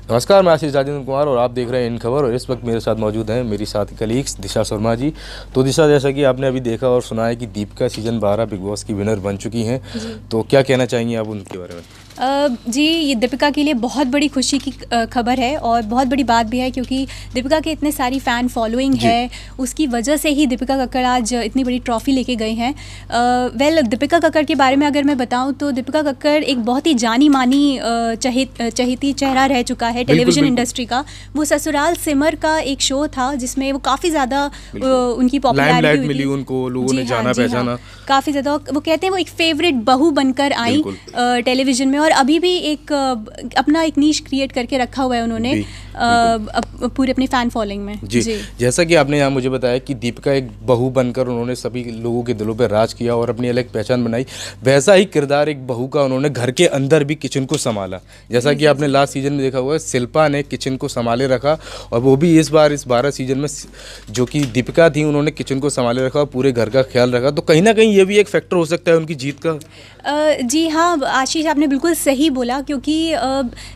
नमस्कार, मैं आशीष राजेंद्र कुमार और आप देख रहे हैं इन खबर। और इस वक्त मेरे साथ मौजूद हैं मेरी साथी कलीग्स दिशा शर्मा जी। तो दिशा, जैसा कि आपने अभी देखा और सुना है कि दीपिका सीजन 12 बिग बॉस की विनर बन चुकी हैं, तो क्या कहना चाहेंगी आप उनके बारे में? जी, ये दीपिका के लिए बहुत बड़ी खुशी की खबर है और बहुत बड़ी बात भी है, क्योंकि दीपिका के इतने सारी फ़ैन फॉलोइंग है, उसकी वजह से ही दीपिका कक्कड़ आज इतनी बड़ी ट्रॉफ़ी लेके गए हैं। दीपिका कक्कड़ के बारे में अगर मैं बताऊं तो दीपिका कक्कड़ एक बहुत ही जानी मानी चहेती चेहरा रह चुका है टेलीविज़न इंडस्ट्री का। वो ससुराल सिमर का एक शो था जिसमें वो काफ़ी ज़्यादा उनकी पॉपुलैरिटी मिली, उनको लोगों ने जाना पहचाना काफ़ी ज़्यादा। वो कहते हैं वो एक फेवरेट बहू बनकर आई टेलीविज़न में, और अभी भी एक अपना एक नीश क्रिएट करके रखा हुआ है उन्होंने पूरे अपनी फ़ैन फॉलोइंग में। जी, जैसा कि आपने यहाँ मुझे बताया कि दीपिका एक बहू बनकर उन्होंने सभी लोगों के दिलों पर राज किया और अपनी अलग पहचान बनाई, वैसा ही किरदार एक बहू का उन्होंने घर के अंदर भी किचन को संभाला। जैसा कि आपने लास्ट सीजन में देखा हुआ है, शिल्पा ने किचन को संभाले रखा, और वो भी इस बार इस 12 सीजन में जो कि दीपिका थी, उन्होंने किचन को संभाले रखा और पूरे घर का ख्याल रखा। तो कहीं ना कहीं ये भी एक फैक्टर हो सकता है उनकी जीत का। जी हाँ आशीष, आपने बिल्कुल सही बोला, क्योंकि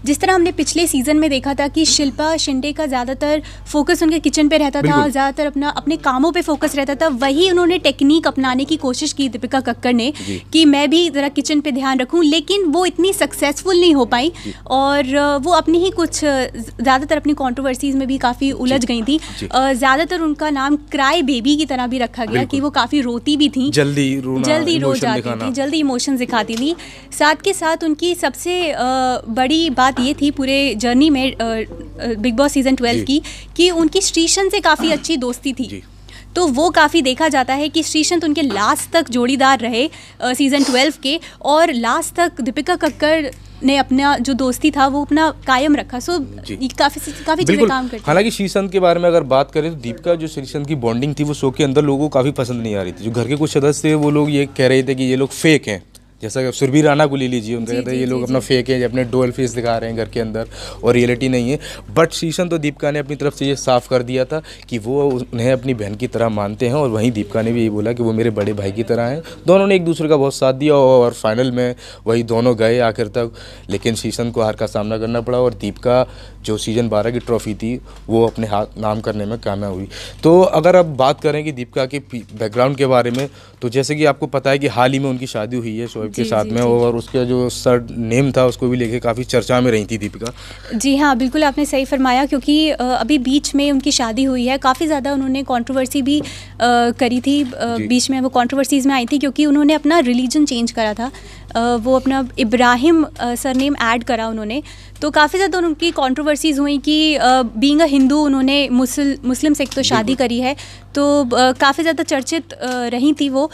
जिस तरह हमने पिछले सीज़न में देखा था कि शिल्पा शिंदे का ज़्यादातर फोकस उनके किचन पे रहता था, ज़्यादातर अपने कामों पे फोकस रहता था, वही उन्होंने टेक्निक अपनाने की कोशिश की दीपिका कक्कड़ ने कि मैं भी ज़रा किचन पे ध्यान रखूं, लेकिन वो इतनी सक्सेसफुल नहीं हो पाई और वो अपनी ही कुछ ज़्यादातर अपनी कंट्रोवर्सीज़ में भी काफ़ी उलझ गई थी। ज़्यादातर उनका नाम क्राई बेबी की तरह भी रखा गया कि वो काफ़ी रोती भी थी, जल्दी रो जाती थी, जल्दी इमोशन दिखाती थी। साथ के साथ उनकी सबसे बड़ी बात ये थी पूरे जर्नी में बिग बॉस सीजन 12 की कि उनकी श्रीशंत से काफ़ी अच्छी दोस्ती थी। तो वो काफ़ी देखा जाता है कि श्रीशंत उनके लास्ट तक जोड़ीदार रहे सीज़न 12 के, और लास्ट तक दीपिका कक्कड़ ने अपना जो दोस्ती था वो अपना कायम रखा। सो काफ़ी चीज़ें काम करती। हालांकि श्रीशंत के बारे में अगर बात करें तो दीपिका जो श्रीशंत की बॉन्डिंग थी वो शो के अंदर लोगों को काफ़ी पसंद नहीं आ रही थी। जो घर के कुछ सदस्य थे वो लोग ये कह रहे थे कि ये लोग फेक हैं। जैसा कि सुरभि राणा को ले लीजिए, उनका कहते हैं ये लोग अपना फेक है, अपने डुअल फेस दिखा रहे हैं घर के अंदर और रियलिटी नहीं है। बट श्रीशंत तो दीपिका ने अपनी तरफ से ये साफ कर दिया था कि वो उन्हें अपनी बहन की तरह मानते हैं, और वहीं दीपिका ने भी यही बोला कि वो मेरे बड़े भाई की तरह हैं। दोनों ने एक दूसरे का बहुत साथ दिया और फाइनल में वही दोनों गए आखिर तक, लेकिन श्रीशंत को हार का सामना करना पड़ा और दीपिका जो सीजन 12 की ट्रॉफी थी वो अपने हाथ नाम करने में कामयाब हुई। तो अगर अब बात करें कि दीपिका के बैकग्राउंड के बारे में, तो जैसे कि आपको पता है कि हाल ही में उनकी शादी हुई है शोएब के साथ में, और उसका जो सर नेम था उसको भी लेके काफ़ी चर्चा में रही थी दीपिका। जी हाँ, बिल्कुल आपने सही फरमाया, क्योंकि अभी बीच में उनकी शादी हुई है, काफ़ी ज़्यादा उन्होंने कंट्रोवर्सी भी करी थी। बीच में वो कंट्रोवर्सीज़ में आई थी क्योंकि उन्होंने अपना रिलीजन चेंज करा था, वो अपना इब्राहिम सरनेम ऐड करा उन्होंने। तो काफ़ी ज़्यादा उनकी कंट्रोवर्सीज़ हुई कि बीइंग अ हिंदू उन्होंने मुस्लिम से एक तो शादी करी है, तो काफ़ी ज़्यादा चर्चित रही थी वो।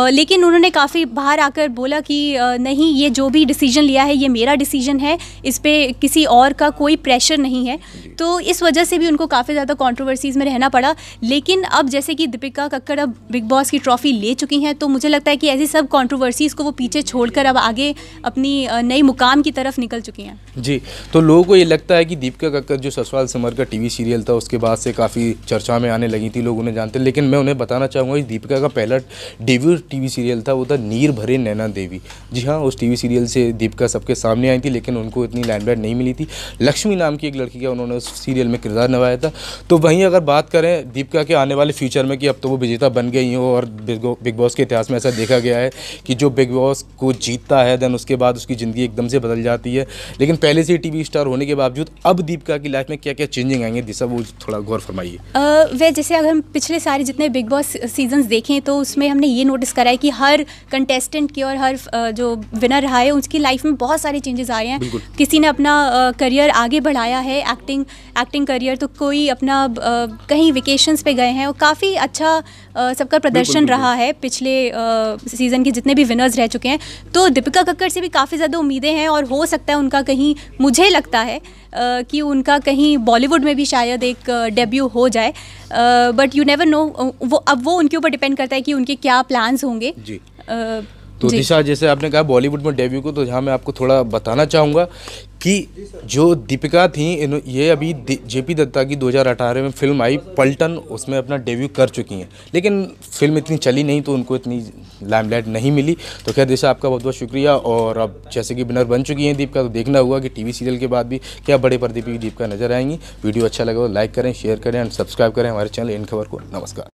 लेकिन उन्होंने काफ़ी बाहर आकर बोला कि नहीं, ये जो भी डिसीजन लिया है ये मेरा डिसीजन है, इस पर किसी और का कोई प्रेशर नहीं है। तो इस वजह से भी उनको काफ़ी ज़्यादा कंट्रोवर्सीज़ में रहना पड़ा। लेकिन अब जैसे कि दीपिका कक्कड़ अब बिग बॉस की ट्रॉफ़ी ले चुकी हैं, तो मुझे लगता है कि ऐसी सब कंट्रोवर्सीज़ को वो पीछे छोड़कर अब आगे अपनी नई मुकाम की तरफ निकल चुकी हैं। जी, तो लोगों को ये लगता है कि दीपिका कक्कड़ जो ससुराल सिमर का टीवी सीरियल था उसके बाद से काफ़ी चर्चा में आने लगी थी, लोग उन्हें जानते, लेकिन मैं उन्हें बताना चाहूँगा कि दीपिका का पहला डेब्यू टीवी सीरियल था, वो था नीर भरे नैना देवी। जी हाँ, उस टीवी सीरियल से दीपिका सबके सामने आई थी, लेकिन उनको इतनी लाइमलाइट नहीं मिली थी। लक्ष्मी नाम की एक लड़की का उन्होंने उस सीरियल में किरदार निभाया था। तो वहीं अगर बात करें दीपिका के आने वाले फ्यूचर में कि अब तो वो विजेता बन गई हो, और बिग बॉस के इतिहास में ऐसा देखा गया है कि जो बिग बॉस को जीतता है देन उसके बाद उसकी ज़िंदगी एकदम से बदल जाती है। लेकिन पहले से टीवी स्टार होने के बावजूद अब दीपिका की लाइफ में क्या क्या चेंजिंग आएंगे, दिशा वो थोड़ा गौर फरमाइए। वे जैसे अगर हम पिछले सारे जितने बिग बॉस सीजन्स देखें तो उसमें हमने ये नोटिस करा है कि हर कंटेस्टेंट की और हर जो विनर रहा है उसकी लाइफ में बहुत सारे चेंजेस आ रहे हैं। किसी ने अपना करियर आगे बढ़ाया है, एक्टिंग करियर, तो कोई अपना कहीं वेकेशंस पे गए हैं, और काफ़ी अच्छा सबका प्रदर्शन रहा है पिछले सीज़न के जितने भी विनर्स रह चुके हैं। तो दीपिका कक्कड़ से भी काफ़ी ज़्यादा उम्मीदें हैं, और हो सकता है उनका कहीं, मुझे लगता है कि उनका कहीं बॉलीवुड में भी शायद एक डेब्यू हो जाए, बट यू नेवर नो। वो उनके ऊपर डिपेंड करता है कि उनके क्या प्लान्स होंगे। तो दिशा, जैसे आपने कहा बॉलीवुड में डेब्यू को, तो यहाँ मैं आपको थोड़ा बताना चाहूँगा कि जो दीपिका थी, ये अभी जेपी दत्ता की 2018 में फिल्म आई पलटन, उसमें अपना डेब्यू कर चुकी हैं, लेकिन फिल्म इतनी चली नहीं तो उनको इतनी लाइमलाइट नहीं मिली। तो खैर दिशा, आपका बहुत बहुत शुक्रिया। और अब जैसे कि विनर बन चुकी हैं दीपिका, तो देखना हुआ कि टीवी सीरियल के बाद भी क्या बड़े पर्दे पर दीपिका नजर आएंगी। वीडियो अच्छा लगा तो लाइक करें, शेयर करें एंड सब्सक्राइब करें हमारे चैनल इन खबर को। नमस्कार।